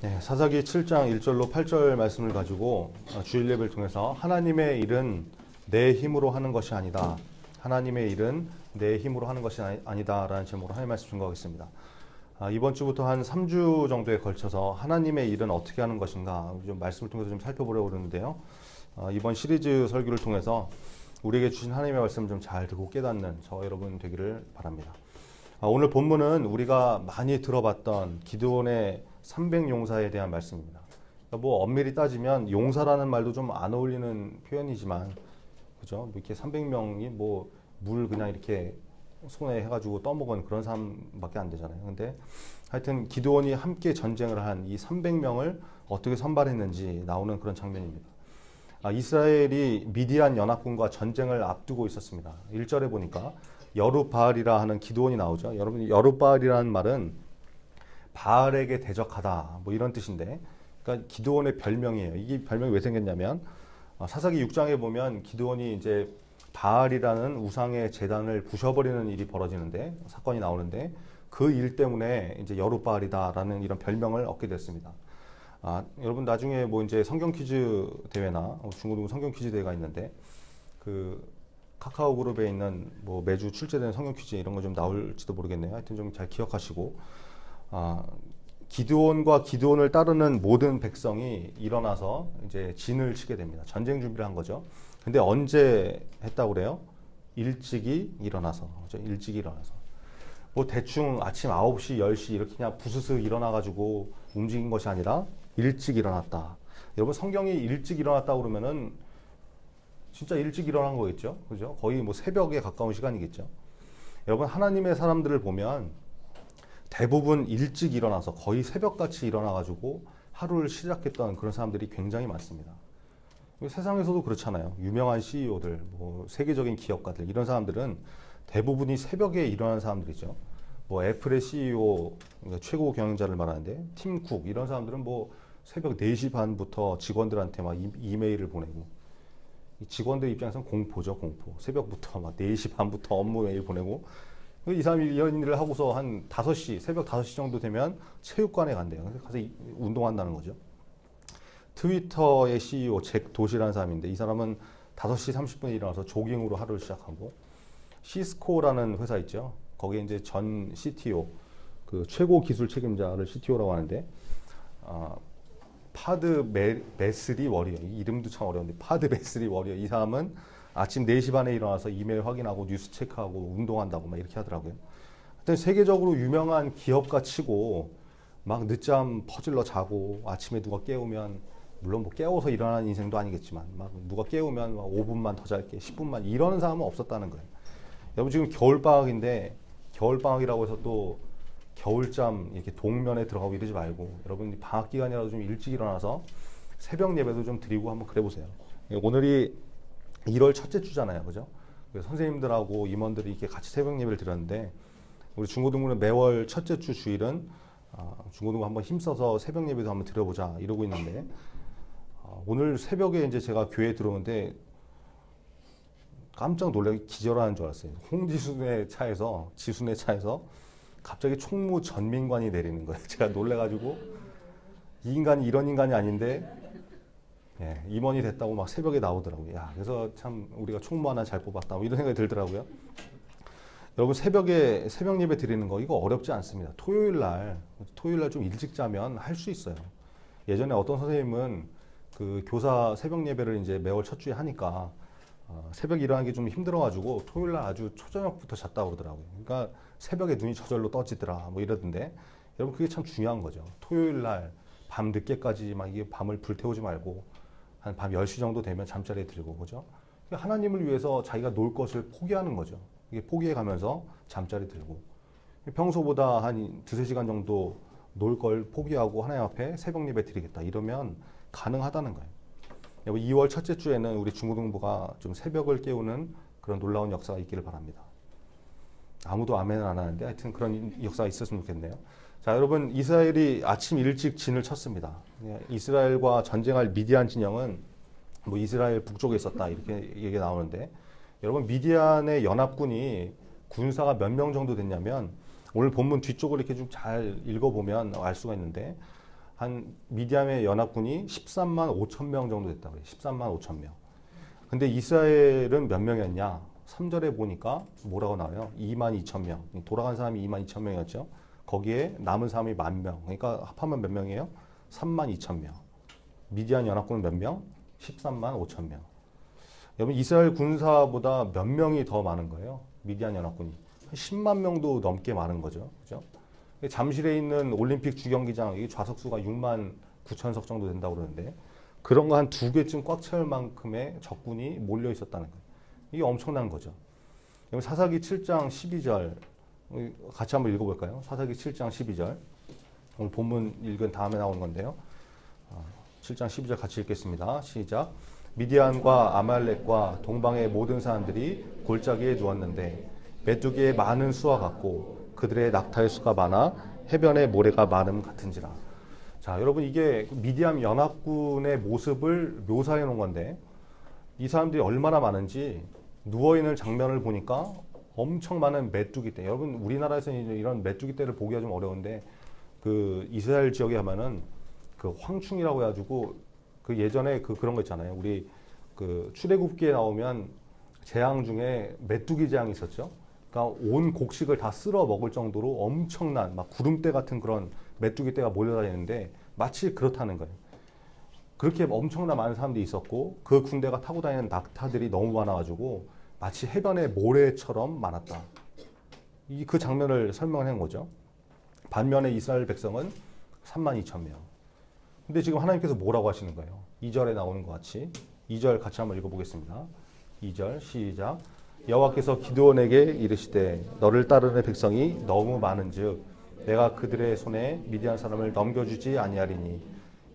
네, 사사기 7장 1절로 8절 말씀을 가지고 주일 예배를 통해서 하나님의 일은 내 힘으로 하는 것이 아니다. 하나님의 일은 내 힘으로 하는 것이 아니다 라는 제목으로 하나님 말씀 증거하겠습니다. 이번 주부터 한 3주 정도에 걸쳐서 하나님의 일은 어떻게 하는 것인가 좀 말씀을 통해서 좀 살펴보려고 그러는데요. 이번 시리즈 설교를 통해서 우리에게 주신 하나님의 말씀을 좀 잘 듣고 깨닫는 저 여러분 되기를 바랍니다. 오늘 본문은 우리가 많이 들어봤던 기드온의 300용사에 대한 말씀입니다. 뭐 엄밀히 따지면 용사라는 말도 좀 안 어울리는 표현이지만, 그죠? 이렇게 300명이 뭐 물 그냥 이렇게 손에 해가지고 떠먹은 그런 사람밖에 안 되잖아요. 근데 하여튼 기드온이 함께 전쟁을 한 이 300명을 어떻게 선발했는지 나오는 그런 장면입니다. 이스라엘이 미디안 연합군과 전쟁을 앞두고 있었습니다. 1절에 보니까 여룻바알이라 하는 기드온이 나오죠. 여러분, 여룻바알이라는 말은 바알에게 대적하다 뭐 이런 뜻인데, 그러니까 기드온의 별명이에요. 이게 별명이 왜 생겼냐면 사사기 6장에 보면 기드온이 이제 바알이라는 우상의 제단을 부셔버리는 일이 벌어지는데, 사건이 나오는데 그 일 때문에 이제 여룻바알이다라는 이런 별명을 얻게 됐습니다. 여러분 나중에 뭐 이제 성경 퀴즈 대회나 중고등 성경 퀴즈 대회가 있는데 그 카카오 그룹에 있는 뭐 매주 출제되는 성경 퀴즈 이런 거 좀 나올지도 모르겠네요. 하여튼 좀 잘 기억하시고, 기드온과 기드온을 따르는 모든 백성이 일어나서 이제 진을 치게 됩니다. 전쟁 준비를 한 거죠. 근데 언제 했다고 그래요? 일찍이 일어나서. 그렇죠? 일찍이 일어나서. 뭐 대충 아침 9시, 10시 이렇게 그냥 부스스 일어나가지고 움직인 것이 아니라 일찍 일어났다. 여러분 성경이 일찍 일어났다고 그러면은 진짜 일찍 일어난 거겠죠? 그죠? 거의 뭐 새벽에 가까운 시간이겠죠? 여러분 하나님의 사람들을 보면 대부분 일찍 일어나서 거의 새벽같이 일어나가지고 하루를 시작했던 그런 사람들이 굉장히 많습니다. 세상에서도 그렇잖아요. 유명한 CEO들, 뭐 세계적인 기업가들 이런 사람들은 대부분이 새벽에 일어나는 사람들이죠. 뭐 애플의 CEO, 최고 경영자를 말하는데 팀 쿡 이런 사람들은 뭐 새벽 4시 반부터 직원들한테 막 이메일을 보내고, 직원들 입장에서는 공포죠, 공포. 새벽부터 막 4시 반부터 업무 메일 보내고, 이 사람이 이런 일을 하고서 한 5시, 새벽 5시 정도 되면 체육관에 간대요. 그래서 가서 운동한다는 거죠. 트위터의 CEO 잭 도시라는 사람인데 이 사람은 5시 30분에 일어나서 조깅으로 하루를 시작하고, 시스코라는 회사 있죠. 거기에 이제 전 CTO, 그 최고 기술 책임자를 CTO라고 하는데, 파드 베스리 워리어, 이 이름도 참 어려운데 파드 베스리 워리어, 이 사람은 아침 4시 반에 일어나서 이메일 확인하고 뉴스 체크하고 운동한다고 막 이렇게 하더라고요. 하여튼 세계적으로 유명한 기업가 치고 막 늦잠 퍼질러 자고, 아침에 누가 깨우면, 물론 뭐 깨워서 일어나는 인생도 아니겠지만 막 누가 깨우면 막 5분만 더 잘게, 10분만 이러는 사람은 없었다는 거예요. 여러분 지금 겨울방학인데 겨울방학이라고 해서 또 겨울잠 이렇게 동면에 들어가고 이러지 말고, 여러분 방학 기간이라도 좀 일찍 일어나서 새벽 예배도 좀 드리고 한번 그래 보세요. 오늘이 1월 첫째 주잖아요, 그죠? 그래서 선생님들하고 임원들이 이렇게 같이 새벽 예배를 드렸는데, 우리 중고등부는 매월 첫째 주 주일은 중고등부 한번 힘써서 새벽 예배도 한번 드려보자 이러고 있는데, 오늘 새벽에 이제 제가 교회에 들어오는데 깜짝 놀라게 기절하는 줄 알았어요. 홍지순의 차에서, 지순의 차에서 갑자기 총무 전민관이 내리는 거예요. 제가 놀래가지고 이 인간이 이런 인간이 아닌데, 예, 임원이 됐다고 막 새벽에 나오더라고요. 야, 그래서 참 우리가 총무 하나 잘 뽑았다, 뭐 이런 생각이 들더라고요. 여러분 새벽에 새벽 예배 드리는 거 이거 어렵지 않습니다. 토요일 날 좀 일찍 자면 할 수 있어요. 예전에 어떤 선생님은 그 교사 새벽 예배를 이제 매월 첫 주에 하니까 새벽 일어나는 게 좀 힘들어가지고 토요일 날 아주 초저녁부터 잤다고 그러더라고요. 그러니까 새벽에 눈이 저절로 떠지더라 뭐 이러던데, 여러분 그게 참 중요한 거죠. 토요일 날 밤 늦게까지 막 이게 밤을 불태우지 말고 한 밤 10시 정도 되면 잠자리에 들고, 그죠? 하나님을 위해서 자기가 놀 것을 포기하는 거죠. 이게 포기해 가면서 잠자리 들고, 평소보다 한 2-3시간 정도 놀 걸 포기하고 하나님 앞에 새벽 예배 드리겠다 이러면 가능하다는 거예요. 2월 첫째 주에는 우리 중고등부가 좀 새벽을 깨우는 그런 놀라운 역사가 있기를 바랍니다. 아무도 아멘을 안 하는데 하여튼 그런 역사가 있었으면 좋겠네요. 자, 여러분 이스라엘이 아침 일찍 진을 쳤습니다. 이스라엘과 전쟁할 미디안 진영은 뭐 이스라엘 북쪽에 있었다 이렇게 얘기가 나오는데, 여러분 미디안의 연합군이 군사가 몇 명 정도 됐냐면, 오늘 본문 뒤쪽을 이렇게 좀 잘 읽어보면 알 수가 있는데 한 미디안의 연합군이 13만 5천 명 정도 됐다고 해요. 13만 5천 명. 근데 이스라엘은 몇 명이었냐? 3절에 보니까 뭐라고 나와요? 2만 2천 명. 돌아간 사람이 2만 2천 명이었죠. 거기에 남은 사람이 1만 명. 그러니까 합하면 몇 명이에요? 3만 2천 명. 미디안 연합군은 몇 명? 13만 5천 명. 여러분 이스라엘 군사보다 몇 명이 더 많은 거예요? 미디안 연합군이. 10만 명도 넘게 많은 거죠. 그죠? 잠실에 있는 올림픽 주경기장 이 좌석수가 6만 9천석 정도 된다고 그러는데 그런 거 한 2개쯤 꽉 채울 만큼의 적군이 몰려 있었다는 거예요. 이게 엄청난 거죠. 사사기 7장 12절 같이 한번 읽어볼까요? 사사기 7장 12절 오늘 본문 읽은 다음에 나오는 건데요. 7장 12절 같이 읽겠습니다. 시작. 미디안과 아말렉과 동방의 모든 사람들이 골짜기에 누웠는데 메뚜기의 많은 수와 같고 그들의 낙타의 수가 많아 해변의 모래가 많음 같은지라. 자, 여러분 이게 미디안 연합군의 모습을 묘사해 놓은 건데 이 사람들이 얼마나 많은지 누워있는 장면을 보니까 엄청 많은 메뚜기 떼. 여러분 우리나라에서는 이런 메뚜기 떼를 보기가 좀 어려운데 그 이스라엘 지역에 하면은 그 황충이라고 해가지고 그 예전에 그런 거 있잖아요. 우리 그 출애굽기에 나오면 재앙 중에 메뚜기 재앙이 있었죠. 그러니까 온 곡식을 다 쓸어 먹을 정도로 엄청난 막 구름대 같은 그런 메뚜기 떼가 몰려다니는데 마치 그렇다는 거예요. 그렇게 엄청나 많은 사람들이 있었고 그 군대가 타고 다니는 낙타들이 너무 많아가지고 마치 해변의 모래처럼 많았다. 그 장면을 설명을 한 거죠. 반면에 이스라엘 백성은 3만 2천 명. 근데 지금 하나님께서 뭐라고 하시는 거예요? 2절에 나오는 것 같이 2절 같이 한번 읽어보겠습니다. 2절 시작. 여호와께서 기드온에게 이르시되 너를 따르는 백성이 너무 많은즉 내가 그들의 손에 미디안 사람을 넘겨주지 아니하리니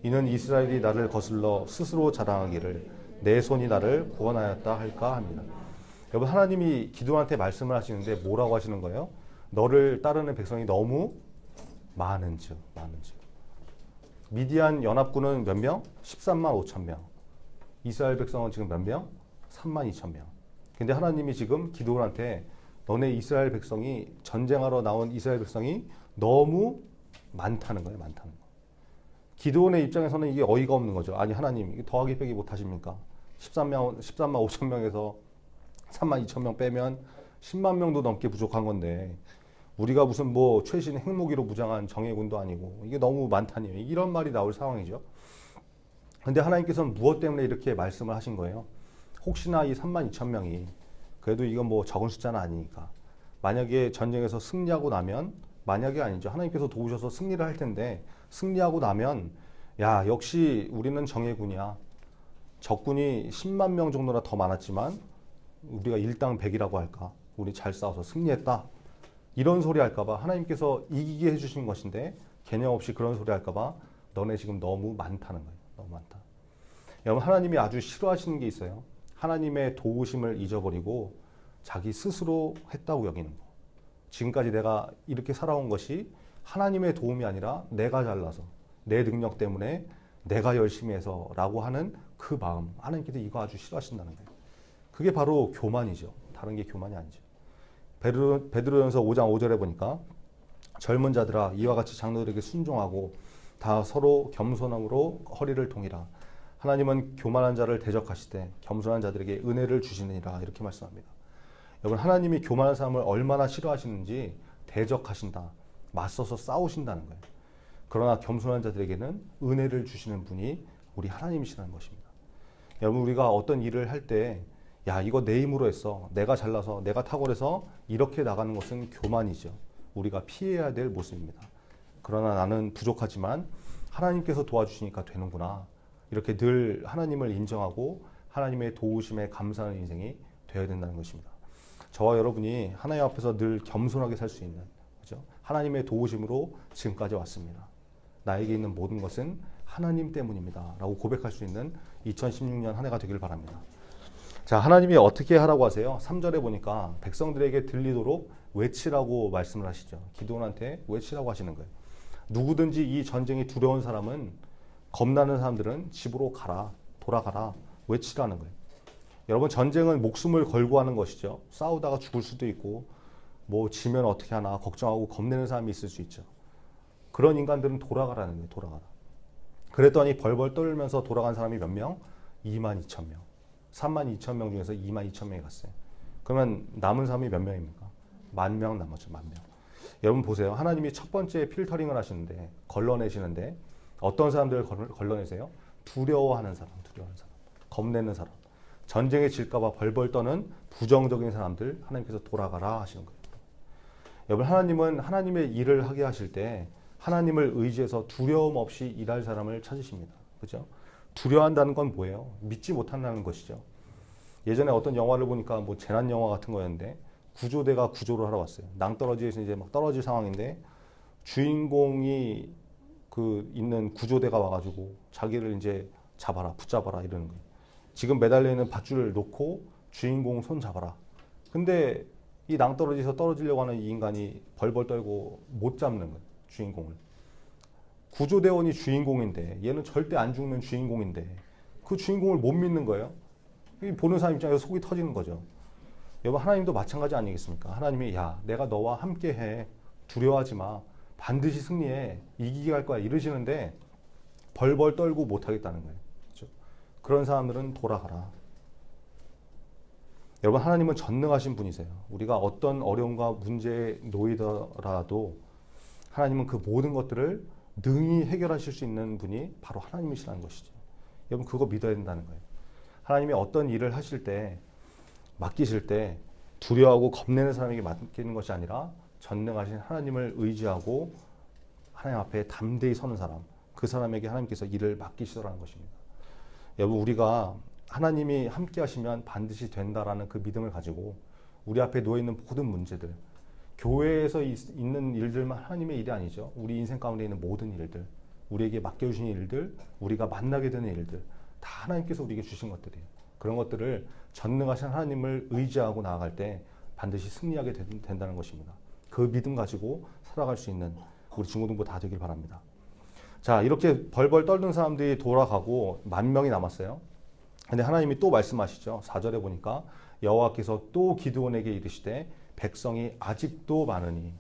이는 이스라엘이 나를 거슬러 스스로 자랑하기를 내 손이 나를 구원하였다 할까 합니다. 여러분 하나님이 기드온한테 말씀을 하시는데 뭐라고 하시는 거예요? 너를 따르는 백성이 너무 많은즉. 미디안 연합군은 몇 명? 13만 5천 명. 이스라엘 백성은 지금 몇 명? 3만 2천 명. 근데 하나님이 지금 기드온한테 너네 이스라엘 백성이 전쟁하러 나온 이스라엘 백성이 너무 많다는 거예요. 많다는 거. 기드온의 입장에서는 이게 어이가 없는 거죠. 아니 하나님 더하기 빼기 못 하십니까? 13만 5천 명에서 3만 2천 명 빼면 10만 명도 넘게 부족한 건데 우리가 무슨 뭐 최신 핵무기로 무장한 정예군도 아니고 이게 너무 많다니 이런 말이 나올 상황이죠. 근데 하나님께서는 무엇 때문에 이렇게 말씀을 하신 거예요? 혹시나 이 3만 2천 명이 그래도 이건 뭐 적은 숫자는 아니니까 만약에 전쟁에서 승리하고 나면 만약에 아니죠. 하나님께서 도우셔서 승리를 할 텐데 승리하고 나면 야 역시 우리는 정예군이야. 적군이 10만 명 정도나 더 많았지만 우리가 일당 100이라고 할까? 우리 잘 싸워서 승리했다. 이런 소리 할까봐 하나님께서 이기게 해주신 것인데 개념 없이 그런 소리 할까봐 너네 지금 너무 많다는 거예요. 너무 많다. 여러분 하나님이 아주 싫어하시는 게 있어요. 하나님의 도우심을 잊어버리고 자기 스스로 했다고 여기는 거. 지금까지 내가 이렇게 살아온 것이 하나님의 도움이 아니라 내가 잘나서 내 능력 때문에 내가 열심히 해서 라고 하는 그 마음. 하나님께서 이거 아주 싫어하신다는 거예요. 그게 바로 교만이죠. 다른 게 교만이 아니죠. 베드로전서 5장 5절에 보니까 젊은 자들아 이와 같이 장로들에게 순종하고 다 서로 겸손함으로 허리를 동이라. 하나님은 교만한 자를 대적하시되 겸손한 자들에게 은혜를 주시느니라 이렇게 말씀합니다. 여러분 하나님이 교만한 사람을 얼마나 싫어하시는지 대적하신다. 맞서서 싸우신다는 거예요. 그러나 겸손한 자들에게는 은혜를 주시는 분이 우리 하나님이시라는 것입니다. 여러분 우리가 어떤 일을 할 때 야 이거 내 힘으로 했어. 내가 잘나서 내가 탁월해서 이렇게 나가는 것은 교만이죠. 우리가 피해야 될 모습입니다. 그러나 나는 부족하지만 하나님께서 도와주시니까 되는구나. 이렇게 늘 하나님을 인정하고 하나님의 도우심에 감사하는 인생이 되어야 된다는 것입니다. 저와 여러분이 하나님 앞에서 늘 겸손하게 살 수 있는 그렇죠? 하나님의 도우심으로 지금까지 왔습니다. 나에게 있는 모든 것은 하나님 때문입니다. 라고 고백할 수 있는 2016년 한 해가 되길 바랍니다. 자, 하나님이 어떻게 하라고 하세요? 3절에 보니까 백성들에게 들리도록 외치라고 말씀을 하시죠. 기드온한테 외치라고 하시는 거예요. 누구든지 이 전쟁이 두려운 사람은 겁나는 사람들은 집으로 가라, 돌아가라, 외치라는 거예요. 여러분 전쟁은 목숨을 걸고 하는 것이죠. 싸우다가 죽을 수도 있고 뭐 지면 어떻게 하나 걱정하고 겁내는 사람이 있을 수 있죠. 그런 인간들은 돌아가라는 거예요. 돌아가라. 그랬더니 벌벌 떨면서 돌아간 사람이 몇 명? 22,000명. 32,000명 중에서 22,000명이 갔어요. 그러면 남은 사람이 몇 명입니까? 10,000명 남았죠. 10,000명. 여러분 보세요. 하나님이 첫 번째 필터링을 하시는데, 걸러내시는데 어떤 사람들을 걸러내세요? 두려워하는 사람, 겁내는 사람, 전쟁에 질까봐 벌벌 떠는 부정적인 사람들 하나님께서 돌아가라 하시는 거예요. 여러분, 하나님은 하나님의 일을 하게 하실 때 하나님을 의지해서 두려움 없이 일할 사람을 찾으십니다. 그죠? 두려워한다는 건 뭐예요? 믿지 못한다는 것이죠. 예전에 어떤 영화를 보니까 뭐 재난 영화 같은 거였는데 구조대가 구조를 하러 왔어요. 낭떠러지에서 이제 막 떨어질 상황인데 주인공이 그 있는 구조대가 와가지고 자기를 이제 잡아라, 붙잡아라 이러는 거예요. 지금 매달려 있는 밧줄을 놓고 주인공 손 잡아라. 근데 이 낭떠러지에서 떨어지려고 하는 이 인간이 벌벌 떨고 못 잡는 거예요. 주인공을. 구조대원이 주인공인데 얘는 절대 안 죽는 주인공인데 그 주인공을 못 믿는 거예요. 보는 사람 입장에서 속이 터지는 거죠. 여러분, 하나님도 마찬가지 아니겠습니까? 하나님이 야, 내가 너와 함께해. 두려워하지 마. 반드시 승리해. 이기게 할 거야. 이러시는데 벌벌 떨고 못하겠다는 거예요. 그렇죠? 그런 사람들은 돌아가라. 여러분, 하나님은 전능하신 분이세요. 우리가 어떤 어려움과 문제에 놓이더라도 하나님은 그 모든 것들을 능히 해결하실 수 있는 분이 바로 하나님이시라는 것이죠. 여러분, 그거 믿어야 된다는 거예요. 하나님이 어떤 일을 하실 때, 맡기실 때 두려워하고 겁내는 사람에게 맡기는 것이 아니라 전능하신 하나님을 의지하고 하나님 앞에 담대히 서는 사람, 그 사람에게 하나님께서 일을 맡기시더라는 것입니다. 여러분, 우리가 하나님이 함께 하시면 반드시 된다라는 그 믿음을 가지고 우리 앞에 놓여있는 모든 문제들, 교회에서 있는 일들만 하나님의 일이 아니죠. 우리 인생 가운데 있는 모든 일들, 우리에게 맡겨주신 일들, 우리가 만나게 되는 일들, 다 하나님께서 우리에게 주신 것들이에요. 그런 것들을 전능하신 하나님을 의지하고 나아갈 때 반드시 승리하게 된다는 것입니다. 그 믿음 가지고 살아갈 수 있는 우리 중고등부 다 되길 바랍니다. 자, 이렇게 벌벌 떨던 사람들이 돌아가고 10,000명이 남았어요. 근데 하나님이 또 말씀하시죠. 4절에 보니까 여호와께서 또 기드온에게 이르시되 백성이 아직도 많으니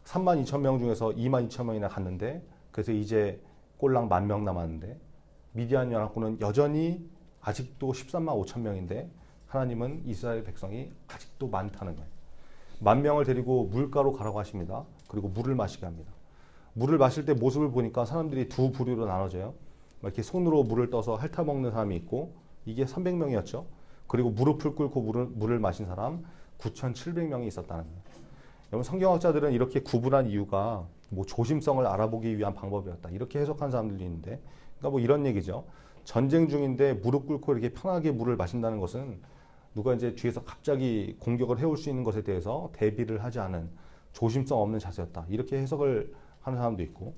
32,000명 중에서 22,000명이나 갔는데 그래서 이제 꼴랑 10,000명 남았는데 미디안 연합군은 여전히 아직도 135,000명인데 하나님은 이스라엘 백성이 아직도 많다는 거예요. 10,000명을 데리고 물가로 가라고 하십니다. 그리고 물을 마시게 합니다. 물을 마실 때 모습을 보니까 사람들이 두 부류로 나눠져요. 이렇게 손으로 물을 떠서 핥아먹는 사람이 있고 이게 300명이었죠. 그리고 무릎을 꿇고 물을 마신 사람 9,700명이 있었다는 거예요. 여러분, 성경학자들은 이렇게 구분한 이유가 뭐 조심성을 알아보기 위한 방법이었다. 이렇게 해석한 사람들이 있는데, 그러니까 뭐 이런 얘기죠. 전쟁 중인데 무릎 꿇고 이렇게 편하게 물을 마신다는 것은 누가 이제 뒤에서 갑자기 공격을 해올 수 있는 것에 대해서 대비를 하지 않은 조심성 없는 자세였다. 이렇게 해석을 하는 사람도 있고,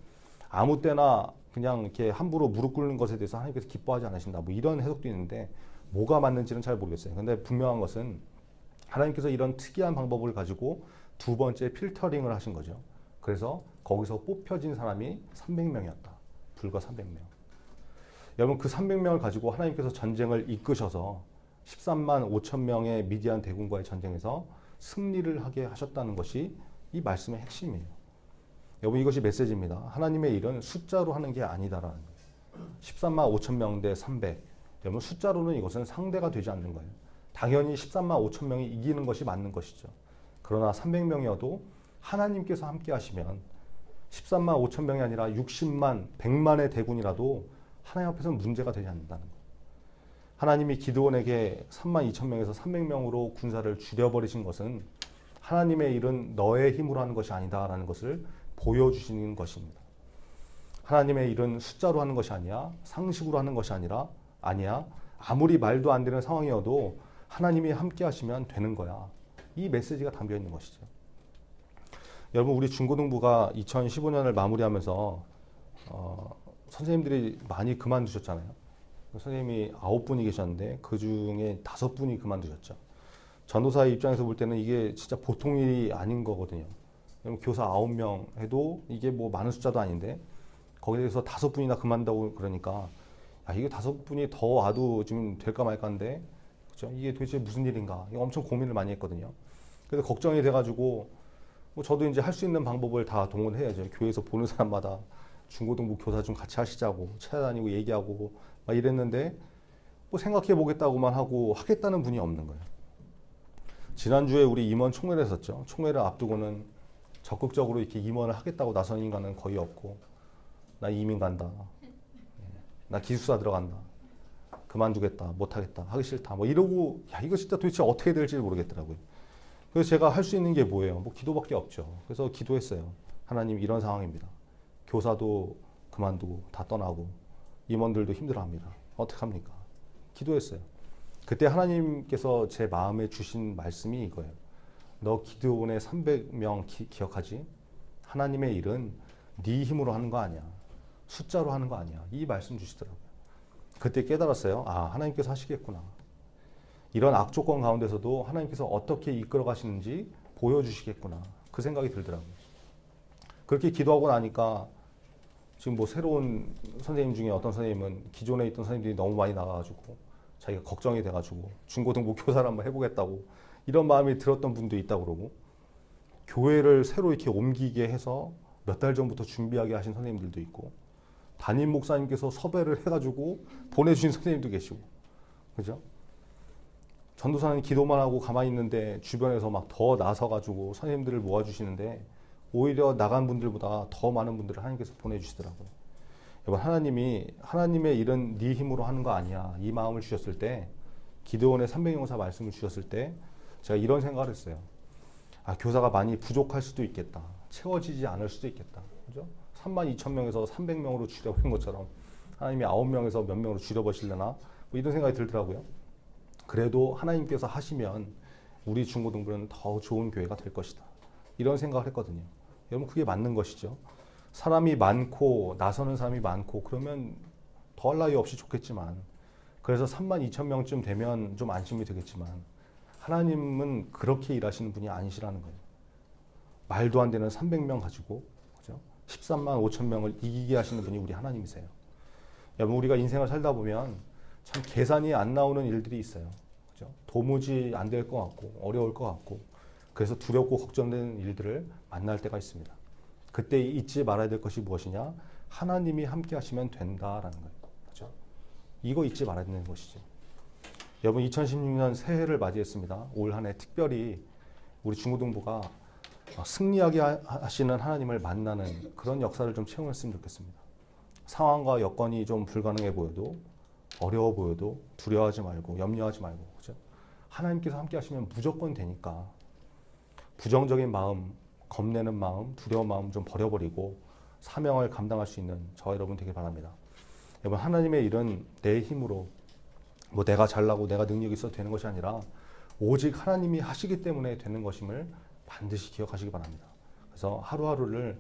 아무 때나 그냥 이렇게 함부로 무릎 꿇는 것에 대해서 하나님께서 기뻐하지 않으신다. 뭐 이런 해석도 있는데 뭐가 맞는지는 잘 모르겠어요. 근데 분명한 것은 하나님께서 이런 특이한 방법을 가지고 두 번째 필터링을 하신 거죠. 그래서 거기서 뽑혀진 사람이 300명이었다. 불과 300명. 여러분, 그 300명을 가지고 하나님께서 전쟁을 이끄셔서 13만 5천 명의 미디안 대군과의 전쟁에서 승리를 하게 하셨다는 것이 이 말씀의 핵심이에요. 여러분, 이것이 메시지입니다. 하나님의 일은 숫자로 하는 게 아니다라는 거예요. 13만 5천 명 대 300. 여러분, 숫자로는 이것은 상대가 되지 않는 거예요. 당연히 13만 5천 명이 이기는 것이 맞는 것이죠. 그러나 300명이어도 하나님께서 함께 하시면 13만 5천 명이 아니라 60만, 100만의 대군이라도 하나님 앞에서는 문제가 되지 않는다는 거예요. 하나님이 기드온에게 3만 2천 명에서 300명으로 군사를 줄여버리신 것은 하나님의 일은 너의 힘으로 하는 것이 아니다라는 것을 보여주시는 것입니다. 하나님의 일은 숫자로 하는 것이 아니야, 상식으로 하는 것이 아니야. 아무리 말도 안 되는 상황이어도 하나님이 함께 하시면 되는 거야. 이 메시지가 담겨 있는 것이죠. 여러분, 우리 중고등부가 2015년을 마무리하면서 선생님들이 많이 그만두셨잖아요. 선생님이 9분이 계셨는데 그 중에 5분이 그만두셨죠. 전도사의 입장에서 볼 때는 이게 진짜 보통 일이 아닌 거거든요. 교사 9명 해도 이게 뭐 많은 숫자도 아닌데 거기에 대해서 5분이나 그만다고 그러니까 야, 이게 5분이 더 와도 지금 될까 말까인데, 그렇죠? 이게 도대체 무슨 일인가? 이거 엄청 고민을 많이 했거든요. 그래서 걱정이 돼가지고 뭐 저도 이제 할 수 있는 방법을 다 동원해야죠. 교회에서 보는 사람마다 중고등부 교사 좀 같이 하시자고 찾아다니고 얘기하고 막 이랬는데 뭐 생각해 보겠다고만 하고 하겠다는 분이 없는 거예요. 지난주에 우리 임원 총회를 했었죠. 총회를 앞두고는 적극적으로 이렇게 임원을 하겠다고 나선 인간은 거의 없고, 나 이민 간다, 나 기숙사 들어간다, 그만두겠다, 못하겠다, 하기 싫다 뭐 이러고, 야 이거 진짜 도대체 어떻게 될지 모르겠더라고요. 그래서 제가 할 수 있는 게 뭐예요? 뭐 기도밖에 없죠. 그래서 기도했어요. 하나님, 이런 상황입니다. 교사도 그만두고 다 떠나고 임원들도 힘들어합니다. 어떡합니까? 기도했어요. 그때 하나님께서 제 마음에 주신 말씀이 이거예요. 너 기드온의 300명 기억하지? 하나님의 일은 네 힘으로 하는 거 아니야. 숫자로 하는 거 아니야. 이 말씀 주시더라고요. 그때 깨달았어요. 아, 하나님께서 하시겠구나. 이런 악조건 가운데서도 하나님께서 어떻게 이끌어 가시는지 보여주시겠구나. 그 생각이 들더라고요. 그렇게 기도하고 나니까 지금 뭐 새로운 선생님 중에 어떤 선생님은 기존에 있던 선생님들이 너무 많이 나가가지고 자기가 걱정이 돼가지고 중고등부 교사를 한번 해보겠다고 이런 마음이 들었던 분도 있다고 그러고, 교회를 새로 이렇게 옮기게 해서 몇 달 전부터 준비하게 하신 선생님들도 있고, 담임 목사님께서 섭외를 해가지고 보내주신 선생님도 계시고, 그죠? 전도사는 기도만 하고 가만히 있는데 주변에서 막 더 나서가지고 선생님들을 모아주시는데 오히려 나간 분들보다 더 많은 분들을 하나님께서 보내주시더라고요. 여러분, 하나님이 하나님의 일은 네 힘으로 하는 거 아니야. 이 마음을 주셨을 때, 기드온의 300용사 말씀을 주셨을 때 제가 이런 생각을 했어요. 아, 교사가 많이 부족할 수도 있겠다. 채워지지 않을 수도 있겠다. 그죠? 32,000명에서 300명으로 줄여버린 것처럼 하나님이 9명에서 몇 명으로 줄여버리려나? 뭐 이런 생각이 들더라고요. 그래도 하나님께서 하시면 우리 중고등부는 더 좋은 교회가 될 것이다. 이런 생각을 했거든요. 여러분, 그게 맞는 것이죠. 사람이 많고 나서는 사람이 많고 그러면 더할 나위 없이 좋겠지만, 그래서 32,000명쯤 되면 좀 안심이 되겠지만, 하나님은 그렇게 일하시는 분이 아니시라는 거예요. 말도 안 되는 300명 가지고, 그죠? 13만 5천 명을 이기게 하시는 분이 우리 하나님이세요. 여러분, 우리가 인생을 살다 보면 참 계산이 안 나오는 일들이 있어요. 그죠? 도무지 안 될 것 같고 어려울 것 같고, 그래서 두렵고 걱정되는 일들을 만날 때가 있습니다. 그때 잊지 말아야 될 것이 무엇이냐? 하나님이 함께 하시면 된다라는 거예요. 그죠? 이거 잊지 말아야 되는 것이죠. 여러분, 2016년 새해를 맞이했습니다. 올 한 해 특별히 우리 중고등부가 승리하게 하시는 하나님을 만나는 그런 역사를 좀 체험했으면 좋겠습니다. 상황과 여건이 좀 불가능해 보여도, 어려워 보여도 두려워하지 말고 염려하지 말고, 그죠? 하나님께서 함께 하시면 무조건 되니까 부정적인 마음, 겁내는 마음, 두려운 마음 좀 버려버리고 사명을 감당할 수 있는 저와 여러분 되길 바랍니다. 여러분, 하나님의 일은 내 힘으로, 뭐 내가 잘나고 내가 능력이 있어도 되는 것이 아니라 오직 하나님이 하시기 때문에 되는 것임을 반드시 기억하시기 바랍니다. 그래서 하루하루를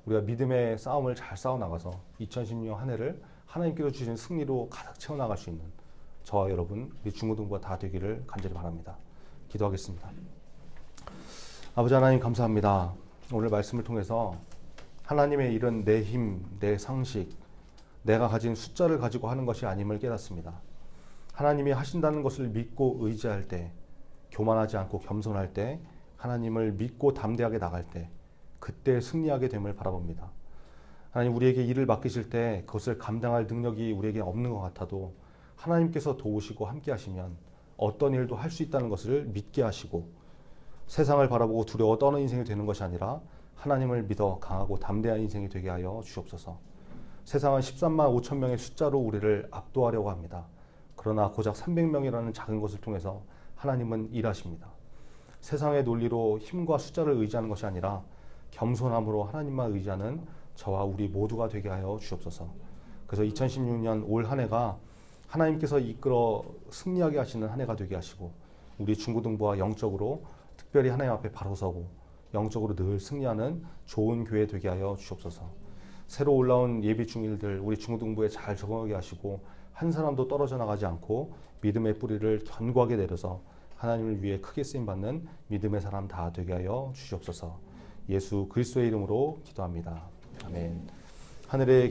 우리가 믿음의 싸움을 잘 싸워나가서 2016년 한 해를 하나님께서 주신 승리로 가득 채워나갈 수 있는 저와 여러분, 우리 중고등부가 다 되기를 간절히 바랍니다. 기도하겠습니다. 아버지 하나님, 감사합니다. 오늘 말씀을 통해서 하나님의 일은 내 힘, 내 상식, 내가 가진 숫자를 가지고 하는 것이 아님을 깨닫습니다. 하나님이 하신다는 것을 믿고 의지할 때, 교만하지 않고 겸손할 때, 하나님을 믿고 담대하게 나갈 때, 그때 승리하게 됨을 바라봅니다. 하나님, 우리에게 일을 맡기실 때 그것을 감당할 능력이 우리에게 없는 것 같아도 하나님께서 도우시고 함께 하시면 어떤 일도 할 수 있다는 것을 믿게 하시고, 세상을 바라보고 두려워 떠는 인생이 되는 것이 아니라 하나님을 믿어 강하고 담대한 인생이 되게 하여 주옵소서. 세상은 13만 5천 명의 숫자로 우리를 압도하려고 합니다. 그러나 고작 300명이라는 작은 것을 통해서 하나님은 일하십니다. 세상의 논리로 힘과 숫자를 의지하는 것이 아니라 겸손함으로 하나님만 의지하는 저와 우리 모두가 되게 하여 주옵소서. 그래서 2016년 올 한 해가 하나님께서 이끌어 승리하게 하시는 한 해가 되게 하시고, 우리 중고등부와 영적으로 특별히 하나님 앞에 바로 서고 영적으로 늘 승리하는 좋은 교회 되게 하여 주옵소서. 새로 올라온 예비 중일들 우리 중고등부에 잘 적응하게 하시고, 한 사람도 떨어져 나가지 않고 믿음의 뿌리를 견고하게 내려서 하나님을 위해 크게 쓰임받는 믿음의 사람 다 되게 하여 주시옵소서. 예수 그리스도의 이름으로 기도합니다. 아멘. 하늘에